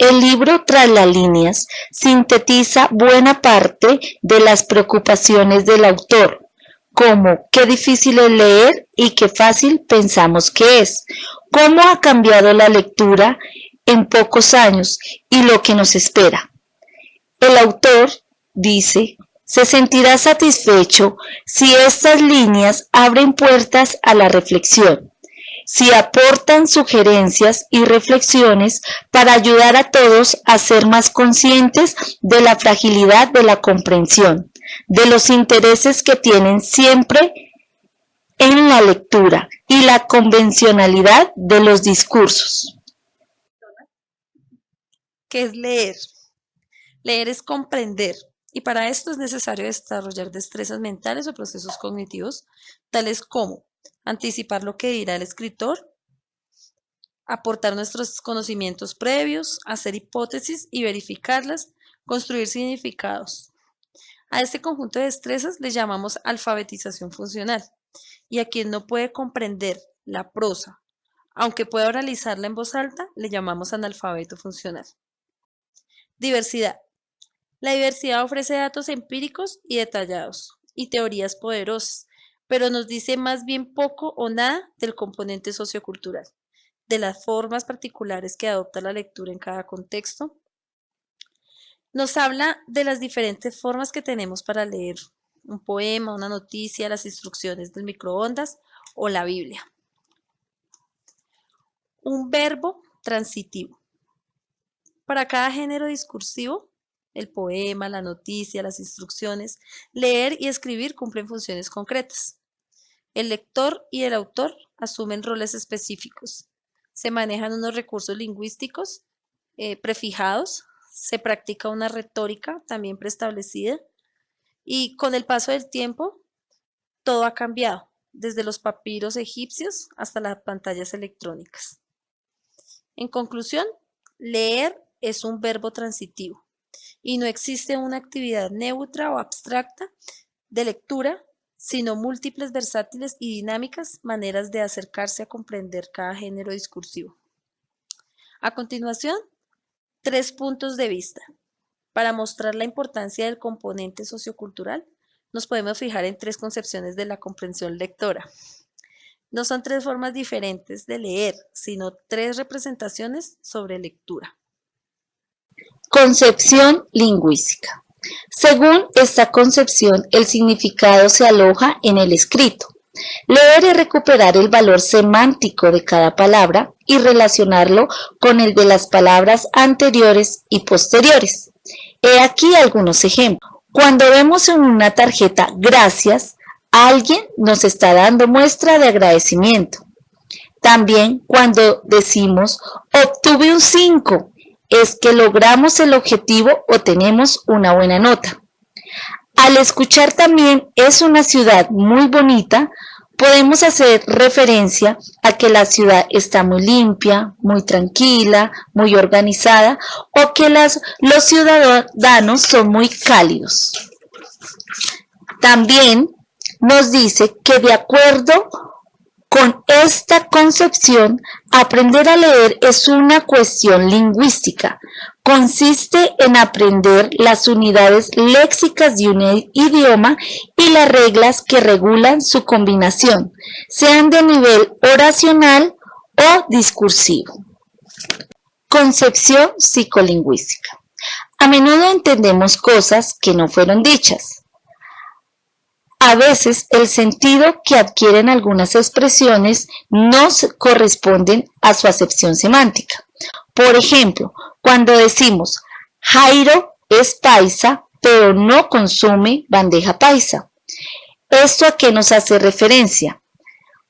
El libro Tras las líneas sintetiza buena parte de las preocupaciones del autor, como qué difícil es leer y qué fácil pensamos que es, cómo ha cambiado la lectura en pocos años y lo que nos espera. El autor dice, se sentirá satisfecho si estas líneas abren puertas a la reflexión, si aportan sugerencias y reflexiones para ayudar a todos a ser más conscientes de la fragilidad de la comprensión, de los intereses que tienen siempre en la lectura y la convencionalidad de los discursos. ¿Qué es leer? Leer es comprender, y para esto es necesario desarrollar destrezas mentales o procesos cognitivos, tales como anticipar lo que dirá el escritor, aportar nuestros conocimientos previos, hacer hipótesis y verificarlas, construir significados. A este conjunto de destrezas le llamamos alfabetización funcional, y a quien no puede comprender la prosa, aunque pueda oralizarla en voz alta, le llamamos analfabeto funcional. Diversidad. La diversidad ofrece datos empíricos y detallados, y teorías poderosas, pero nos dice más bien poco o nada del componente sociocultural, de las formas particulares que adopta la lectura en cada contexto. Nos habla de las diferentes formas que tenemos para leer un poema, una noticia, las instrucciones del microondas o la Biblia. Un verbo transitivo. Para cada género discursivo, el poema, la noticia, las instrucciones, leer y escribir cumplen funciones concretas. El lector y el autor asumen roles específicos. Se manejan unos recursos lingüísticos prefijados, se practica una retórica también preestablecida y con el paso del tiempo todo ha cambiado, desde los papiros egipcios hasta las pantallas electrónicas. En conclusión, leer es un verbo transitivo y no existe una actividad neutra o abstracta de lectura, sino múltiples, versátiles y dinámicas maneras de acercarse a comprender cada género discursivo. A continuación, 3 puntos de vista. Para mostrar la importancia del componente sociocultural, nos podemos fijar en 3 concepciones de la comprensión lectora. No son 3 formas diferentes de leer, sino 3 representaciones sobre lectura. Concepción lingüística. Según esta concepción, el significado se aloja en el escrito. Leer es recuperar el valor semántico de cada palabra y relacionarlo con el de las palabras anteriores y posteriores. He aquí algunos ejemplos. Cuando vemos en una tarjeta gracias, alguien nos está dando muestra de agradecimiento. También cuando decimos obtuve un 5, es que logramos el objetivo o tenemos una buena nota. Al escuchar también es una ciudad muy bonita, podemos hacer referencia a que la ciudad está muy limpia, muy tranquila, muy organizada o que los ciudadanos son muy cálidos. También nos dice que de acuerdo con esta concepción, aprender a leer es una cuestión lingüística. Consiste en aprender las unidades léxicas de un idioma y las reglas que regulan su combinación, sean de nivel oracional o discursivo. Concepción psicolingüística. A menudo entendemos cosas que no fueron dichas. A veces el sentido que adquieren algunas expresiones no corresponden a su acepción semántica. Por ejemplo, cuando decimos Jairo es paisa, pero no consume bandeja paisa. ¿Esto a qué nos hace referencia?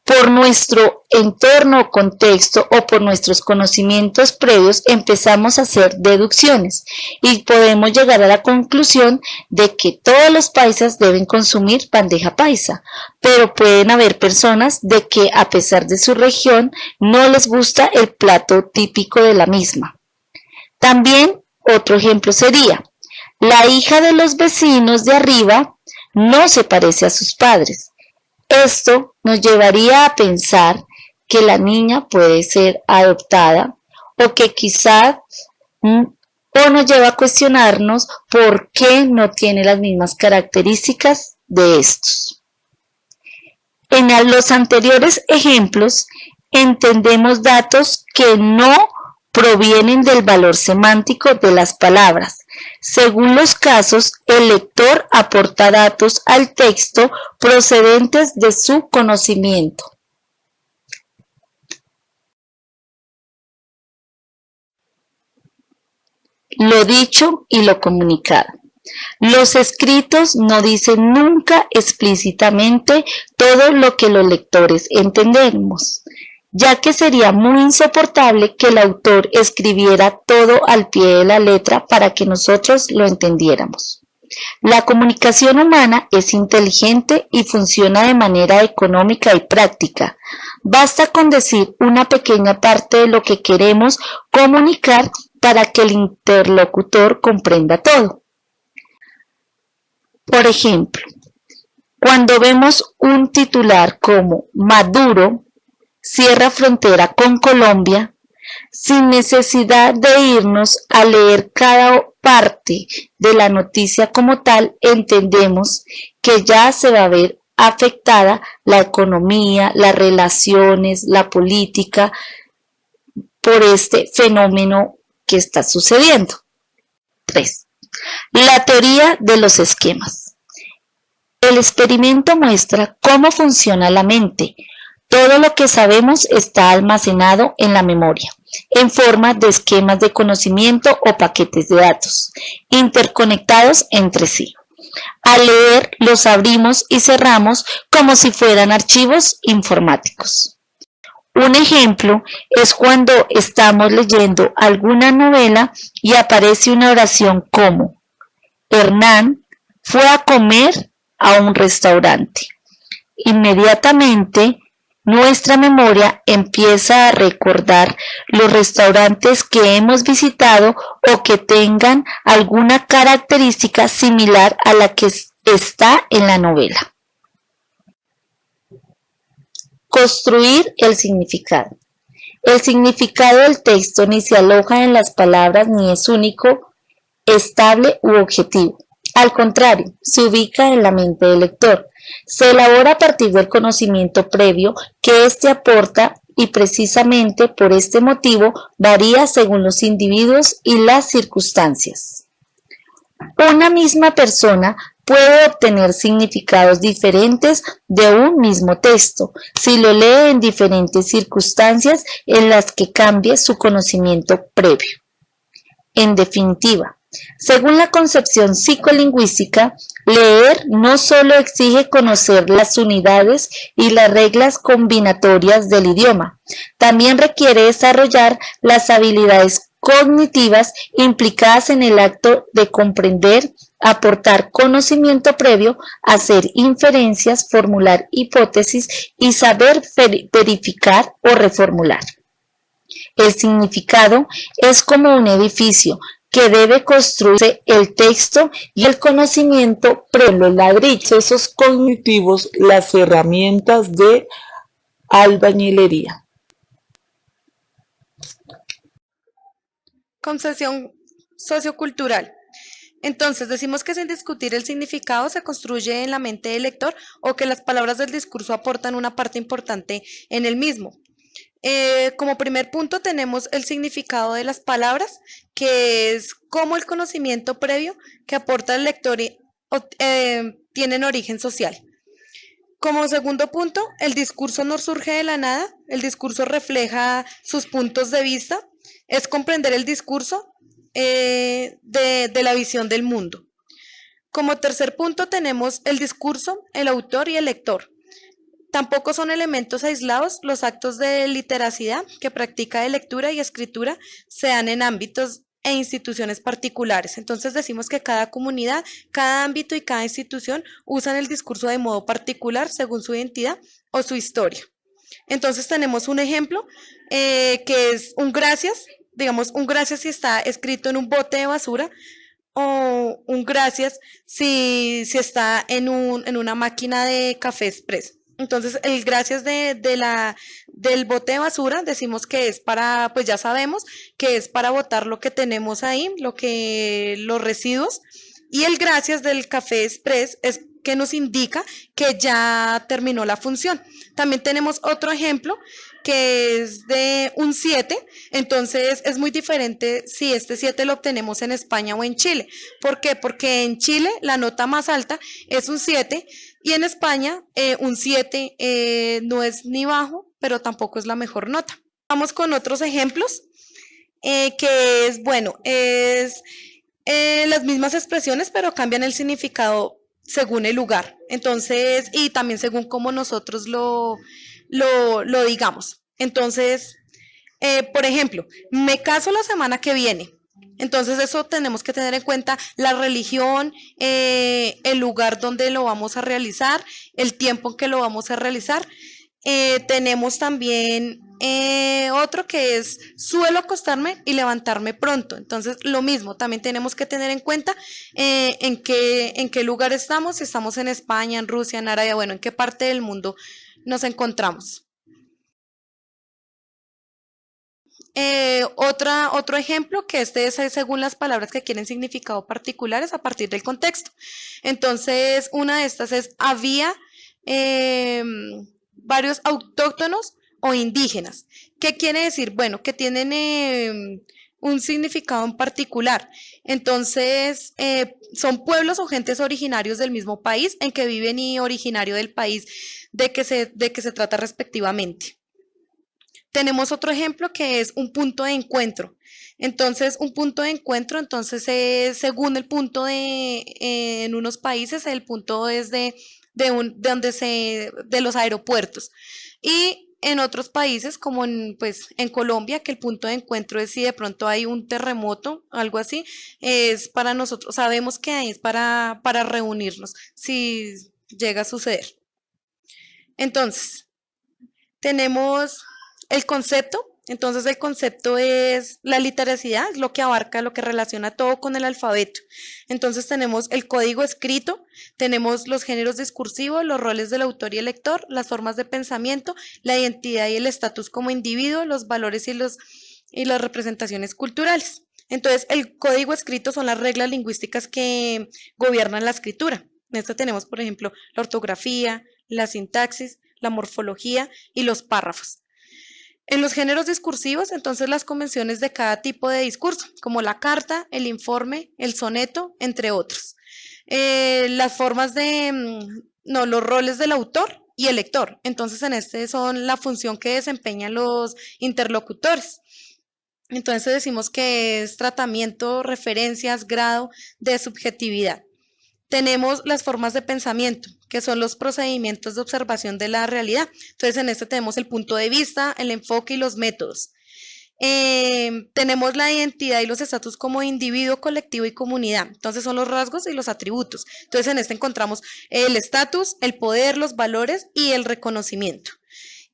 Por nuestro entorno o contexto o por nuestros conocimientos previos empezamos a hacer deducciones y podemos llegar a la conclusión de que todos los paisas deben consumir bandeja paisa, pero pueden haber personas de que a pesar de su región no les gusta el plato típico de la misma. También otro ejemplo sería, la hija de los vecinos de arriba no se parece a sus padres. Esto nos llevaría a pensar que la niña puede ser adoptada o que quizás o nos lleva a cuestionarnos por qué no tiene las mismas características de estos. En los anteriores ejemplos entendemos datos que no provienen del valor semántico de las palabras. Según los casos, el lector aporta datos al texto procedentes de su conocimiento. Lo dicho y lo comunicado. Los escritos no dicen nunca explícitamente todo lo que los lectores entendemos, ya que sería muy insoportable que el autor escribiera todo al pie de la letra para que nosotros lo entendiéramos. La comunicación humana es inteligente y funciona de manera económica y práctica. Basta con decir una pequeña parte de lo que queremos comunicar para que el interlocutor comprenda todo. Por ejemplo, cuando vemos un titular como Maduro cierra frontera con Colombia, sin necesidad de irnos a leer cada parte de la noticia como tal, entendemos que ya se va a ver afectada la economía, las relaciones, la política por este fenómeno que está sucediendo. 3. La teoría de los esquemas. El experimento muestra cómo funciona la mente. Todo lo que sabemos está almacenado en la memoria, en forma de esquemas de conocimiento o paquetes de datos, interconectados entre sí. Al leer, los abrimos y cerramos como si fueran archivos informáticos. Un ejemplo es cuando estamos leyendo alguna novela y aparece una oración como Hernán fue a comer a un restaurante. Inmediatamente nuestra memoria empieza a recordar los restaurantes que hemos visitado o que tengan alguna característica similar a la que está en la novela. Construir el significado. El significado del texto ni se aloja en las palabras ni es único, estable u objetivo. Al contrario, se ubica en la mente del lector. Se elabora a partir del conocimiento previo que éste aporta y precisamente por este motivo varía según los individuos y las circunstancias. Una misma persona puede obtener significados diferentes de un mismo texto si lo lee en diferentes circunstancias en las que cambie su conocimiento previo. En definitiva, según la concepción psicolingüística, leer no solo exige conocer las unidades y las reglas combinatorias del idioma, también requiere desarrollar las habilidades cognitivas implicadas en el acto de comprender, aportar conocimiento previo, hacer inferencias, formular hipótesis y saber verificar o reformular. El significado es como un edificio que debe construirse el texto y el conocimiento previo, los ladrillos, Procesos cognitivos, las herramientas de albañilería. Concepción sociocultural. Entonces, decimos que sin discutir el significado se construye en la mente del lector o que las palabras del discurso aportan una parte importante en el mismo. Como primer punto tenemos el significado de las palabras, que es cómo el conocimiento previo que aporta el lector tienen origen social. Como segundo punto, el discurso no surge de la nada, el discurso refleja sus puntos de vista, es comprender el discurso de la visión del mundo. Como tercer punto tenemos el discurso, el autor y el lector. Tampoco son elementos aislados los actos de literacidad que practica de lectura y escritura se dan en ámbitos e instituciones particulares. Entonces decimos que cada comunidad, cada ámbito y cada institución usan el discurso de modo particular según su identidad o su historia. Entonces tenemos un ejemplo que es un gracias, digamos un gracias si está escrito en un bote de basura o un gracias si está en una máquina de café expreso. Entonces, el gracias del bote de basura decimos que es para, pues ya sabemos que es para botar lo que tenemos ahí, los residuos. Y el gracias del café express es que nos indica que ya terminó la función. También tenemos otro ejemplo que es de un 7, entonces es muy diferente si este 7 lo obtenemos en España o en Chile. ¿Por qué? Porque en Chile la nota más alta es un 7 y en España un 7 no es ni bajo, pero tampoco es la mejor nota. Vamos con otros ejemplos, que es, bueno, es las mismas expresiones, pero cambian el significado según el lugar. Entonces, y también según cómo nosotros lo digamos. Entonces, por ejemplo, me caso la semana que viene. Entonces eso tenemos que tener en cuenta la religión, el lugar donde lo vamos a realizar, el tiempo en que lo vamos a realizar. Tenemos también otro que es suelo acostarme y levantarme pronto. Entonces lo mismo, también tenemos que tener en cuenta en qué lugar estamos, si estamos en España, en Rusia, en Arabia, bueno, en qué parte del mundo nos encontramos. Otro ejemplo que este es según las palabras que quieren significado particulares a partir del contexto. Entonces, una de estas es había varios autóctonos o indígenas. ¿Qué quiere decir? Bueno, que tienen un significado en particular. Entonces, son pueblos o gentes originarios del mismo país en que viven y originario del país de que se trata respectivamente. Tenemos otro ejemplo que es un punto de encuentro. Entonces, un punto de encuentro, entonces es según el punto en unos países, el punto es de los aeropuertos. Y en otros países, como en Colombia, que el punto de encuentro es si de pronto hay un terremoto, algo así, es para nosotros, sabemos que ahí es para reunirnos, si llega a suceder. Entonces, tenemos el concepto. Entonces el concepto es la literacidad, es lo que abarca, lo que relaciona todo con el alfabeto. Entonces tenemos el código escrito, tenemos los géneros discursivos, los roles del autor y el lector, las formas de pensamiento, la identidad y el estatus como individuo, los valores y las representaciones culturales. Entonces el código escrito son las reglas lingüísticas que gobiernan la escritura. En esto tenemos, por ejemplo, la ortografía, la sintaxis, la morfología y los párrafos. En los géneros discursivos, entonces las convenciones de cada tipo de discurso, como la carta, el informe, el soneto, entre otros. Las formas los roles del autor y el lector. Entonces en este son la función que desempeñan los interlocutores. Entonces decimos que es tratamiento, referencias, grado de subjetividad. Tenemos las formas de pensamiento, que son los procedimientos de observación de la realidad. Entonces, en este tenemos el punto de vista, el enfoque y los métodos. Tenemos la identidad y los estatus como individuo, colectivo y comunidad. Entonces, son los rasgos y los atributos. Entonces, en este encontramos el estatus, el poder, los valores y el reconocimiento.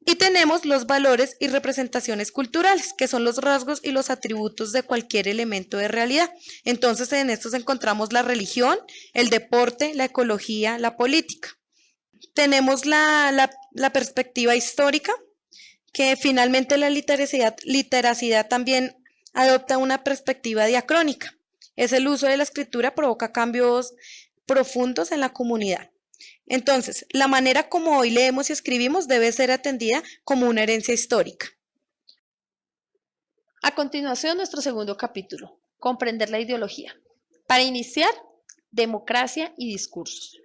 Y tenemos los valores y representaciones culturales, que son los rasgos y los atributos de cualquier elemento de realidad. Entonces, en estos encontramos la religión, el deporte, la ecología, la política. Tenemos la perspectiva histórica, que finalmente la literacidad también adopta una perspectiva diacrónica. Es el uso de la escritura provoca cambios profundos en la comunidad. Entonces, la manera como hoy leemos y escribimos debe ser atendida como una herencia histórica. A continuación, nuestro segundo capítulo, comprender la ideología. Para iniciar, democracia y discursos.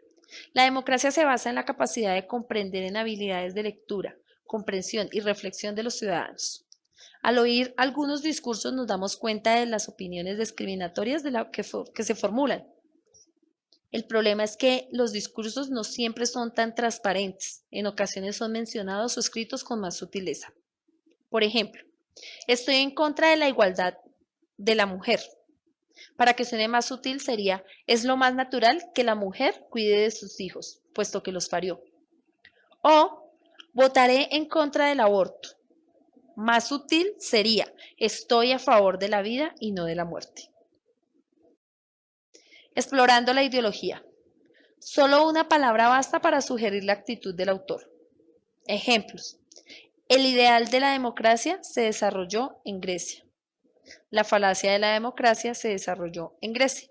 La democracia se basa en la capacidad de comprender en habilidades de lectura, comprensión y reflexión de los ciudadanos. Al oír algunos discursos nos damos cuenta de las opiniones discriminatorias que se formulan. El problema es que los discursos no siempre son tan transparentes, en ocasiones son mencionados o escritos con más sutileza. Por ejemplo, estoy en contra de la igualdad de la mujer. Para que suene más sutil sería, es lo más natural que la mujer cuide de sus hijos, puesto que los parió. O, votaré en contra del aborto. Más sutil sería, estoy a favor de la vida y no de la muerte. Explorando la ideología. Solo una palabra basta para sugerir la actitud del autor. Ejemplos. El ideal de la democracia se desarrolló en Grecia. La falacia de la democracia se desarrolló en Grecia.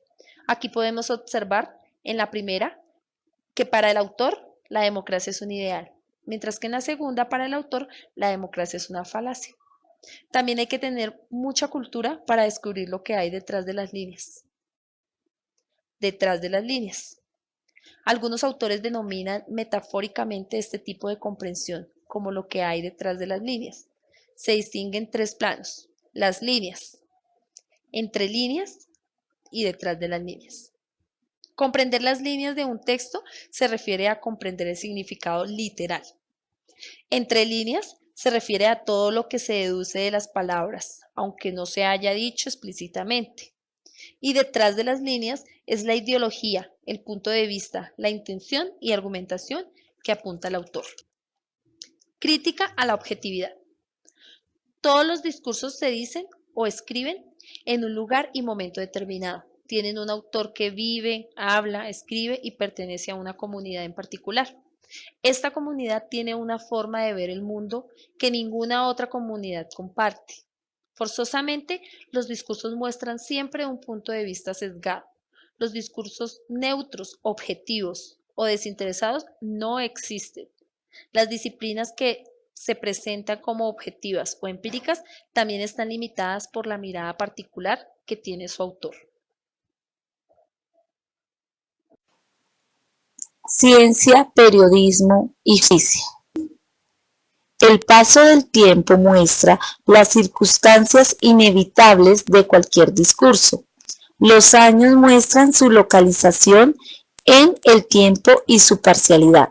Aquí podemos observar en la primera que para el autor la democracia es un ideal, mientras que en la segunda para el autor la democracia es una falacia. También hay que tener mucha cultura para descubrir lo que hay detrás de las líneas. Detrás de las líneas. Algunos autores denominan metafóricamente este tipo de comprensión como lo que hay detrás de las líneas. Se distinguen tres planos: las líneas, entre líneas y detrás de las líneas. Comprender las líneas de un texto se refiere a comprender el significado literal. Entre líneas se refiere a todo lo que se deduce de las palabras, aunque no se haya dicho explícitamente. Y detrás de las líneas es la ideología, el punto de vista, la intención y argumentación que apunta el autor. Crítica a la objetividad. Todos los discursos se dicen o escriben en un lugar y momento determinado. Tienen un autor que vive, habla, escribe y pertenece a una comunidad en particular. Esta comunidad tiene una forma de ver el mundo que ninguna otra comunidad comparte. Forzosamente, los discursos muestran siempre un punto de vista sesgado. Los discursos neutros, objetivos o desinteresados no existen. Las disciplinas que se presentan como objetivas o empíricas también están limitadas por la mirada particular que tiene su autor. Ciencia, periodismo y justicia. El paso del tiempo muestra las circunstancias inevitables de cualquier discurso. Los años muestran su localización en el tiempo y su parcialidad.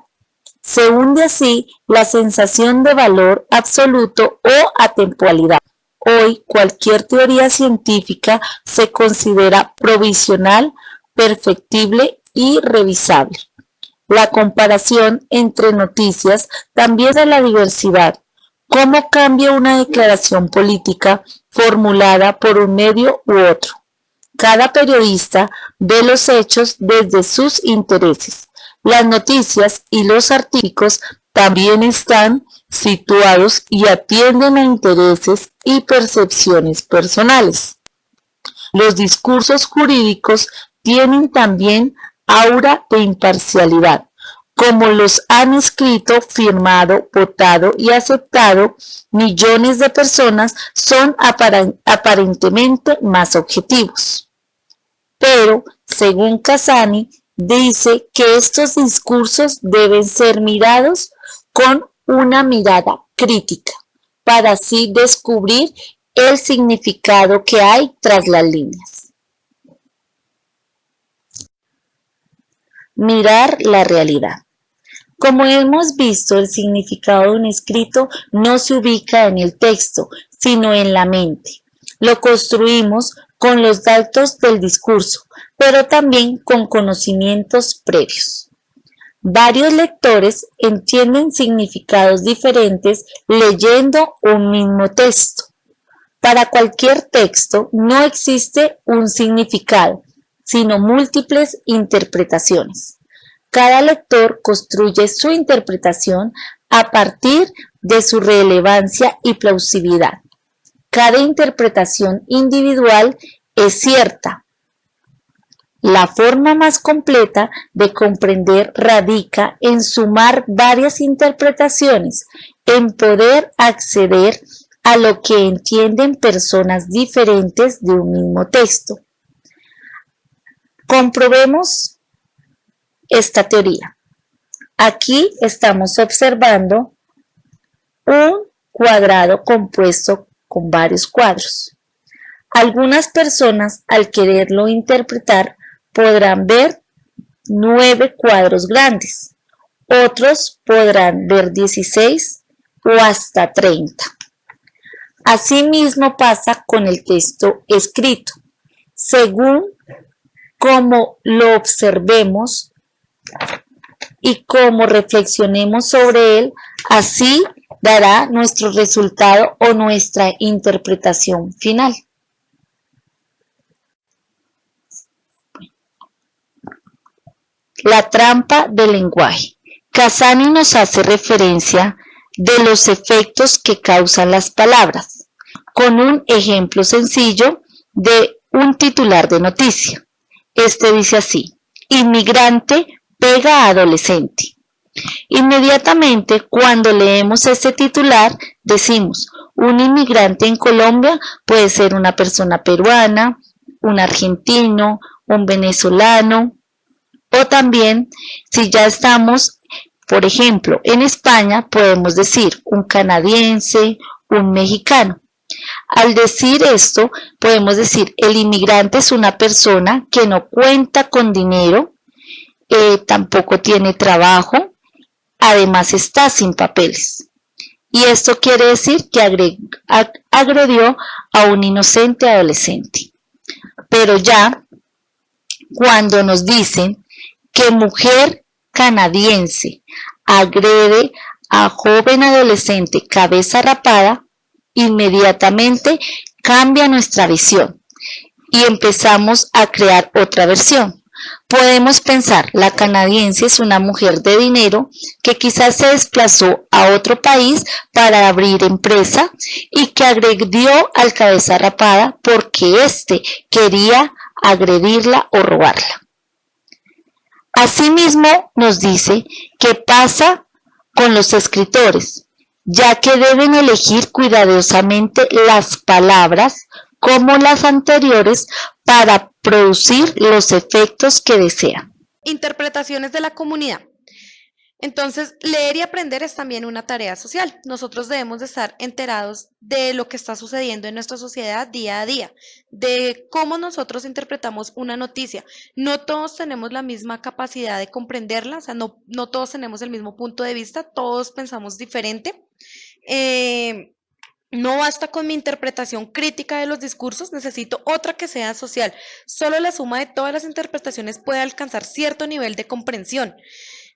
Se hunde así la sensación de valor absoluto o atemporalidad. Hoy cualquier teoría científica se considera provisional, perfectible y revisable. La comparación entre noticias también de la diversidad. ¿Cómo cambia una declaración política formulada por un medio u otro? Cada periodista ve los hechos desde sus intereses. Las noticias y los artículos también están situados y atienden a intereses y percepciones personales. Los discursos jurídicos tienen también aura de imparcialidad, como los han escrito, firmado, votado y aceptado millones de personas, son aparentemente más objetivos. Pero, según Casani, dice que estos discursos deben ser mirados con una mirada crítica, para así descubrir el significado que hay tras las líneas. Mirar la realidad. Como hemos visto, el significado de un escrito no se ubica en el texto, sino en la mente. Lo construimos con los datos del discurso, pero también con conocimientos previos. Varios lectores entienden significados diferentes leyendo un mismo texto. Para cualquier texto no existe un significado, sino múltiples interpretaciones. Cada lector construye su interpretación a partir de su relevancia y plausibilidad. Cada interpretación individual es cierta. La forma más completa de comprender radica en sumar varias interpretaciones, en poder acceder a lo que entienden personas diferentes de un mismo texto. Comprobemos esta teoría. Aquí estamos observando un cuadrado compuesto con varios cuadros. Algunas personas, al quererlo interpretar, podrán ver 9 cuadros grandes. Otros podrán ver 16 o hasta 30. Asimismo pasa con el texto escrito. Según cómo lo observemos y cómo reflexionemos sobre él, así dará nuestro resultado o nuestra interpretación final. La trampa del lenguaje. Casani nos hace referencia de los efectos que causan las palabras, con un ejemplo sencillo de un titular de noticia. Este dice así: inmigrante pega a adolescente. Inmediatamente cuando leemos este titular decimos: un inmigrante en Colombia puede ser una persona peruana, un argentino, un venezolano, o también si ya estamos, por ejemplo, en España, podemos decir un canadiense, un mexicano. Al decir esto, podemos decir: el inmigrante es una persona que no cuenta con dinero, tampoco tiene trabajo, además está sin papeles. Y esto quiere decir que agredió a un inocente adolescente. Pero ya, cuando nos dicen que mujer canadiense agrede a joven adolescente cabeza rapada, inmediatamente cambia nuestra visión y empezamos a crear otra versión. Podemos pensar: la canadiense es una mujer de dinero que quizás se desplazó a otro país para abrir empresa y que agredió al cabeza rapada porque éste quería agredirla o robarla. Asimismo, nos dice qué pasa con los escritores, ya que deben elegir cuidadosamente las palabras como las anteriores para producir los efectos que desean. Interpretaciones de la comunidad. Entonces, leer y aprender es también una tarea social. Nosotros debemos de estar enterados de lo que está sucediendo en nuestra sociedad día a día, de cómo nosotros interpretamos una noticia. No todos tenemos la misma capacidad de comprenderla, o sea, no todos tenemos el mismo punto de vista, todos pensamos diferente. No basta con mi interpretación crítica de los discursos, necesito otra que sea social. Solo la suma de todas las interpretaciones puede alcanzar cierto nivel de comprensión.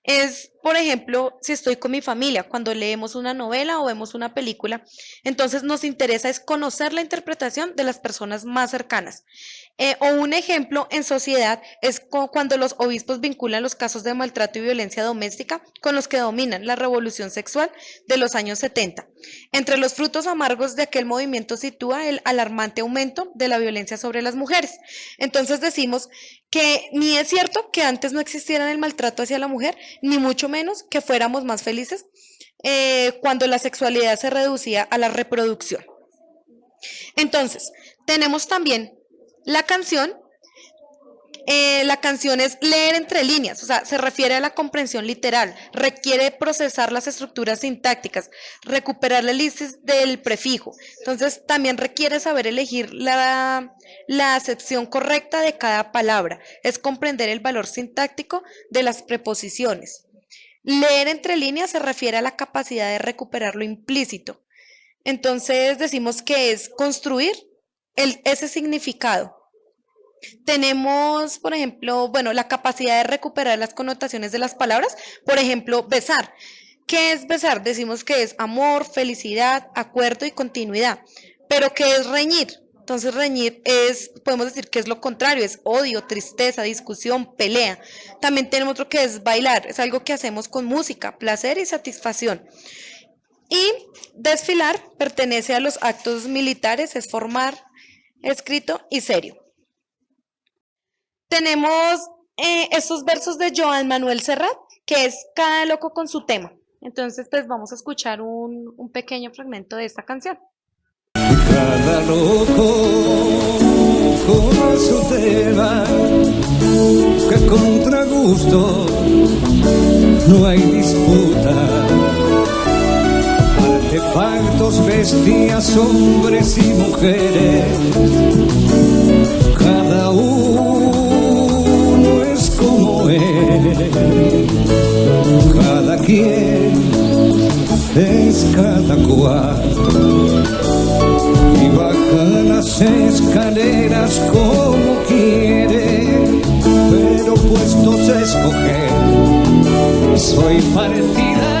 Es, por ejemplo, si estoy con mi familia, cuando leemos una novela o vemos una película, entonces nos interesa es conocer la interpretación de las personas más cercanas. O un ejemplo en sociedad es cuando los obispos vinculan los casos de maltrato y violencia doméstica con los que dominan la revolución sexual de los años 70. Entre los frutos amargos de aquel movimiento sitúa el alarmante aumento de la violencia sobre las mujeres. Entonces decimos que ni es cierto que antes no existiera el maltrato hacia la mujer, ni mucho menos que fuéramos más felices cuando la sexualidad se reducía a la reproducción. Entonces, tenemos también la canción es leer entre líneas, o sea, se refiere a la comprensión literal, requiere procesar las estructuras sintácticas, recuperar la elipsis del prefijo. Entonces, también requiere saber elegir la acepción correcta de cada palabra, es comprender el valor sintáctico de las preposiciones. Leer entre líneas se refiere a la capacidad de recuperar lo implícito. Entonces, decimos que es construir ese significado. Tenemos, por ejemplo, la capacidad de recuperar las connotaciones de las palabras. Por ejemplo, besar. ¿Qué es besar? Decimos que es amor, felicidad, acuerdo y continuidad. ¿Pero qué es reñir? Entonces, reñir podemos decir que es lo contrario, es odio, tristeza, discusión, pelea. También tenemos otro que es bailar, es algo que hacemos con música, placer y satisfacción. Y desfilar pertenece a los actos militares, es formar, escrito y serio. Tenemos estos versos de Joan Manuel Serrat, que es Cada loco con su tema. Entonces, pues vamos a escuchar un pequeño fragmento de esta canción. Cada loco con su tema, que contra gusto no hay disputa. Artefactos, bestias, hombres y mujeres, cada uno es como él, cada quien es cada cual, y baja las escaleras como quiere, pero puestos a escoger, soy partidario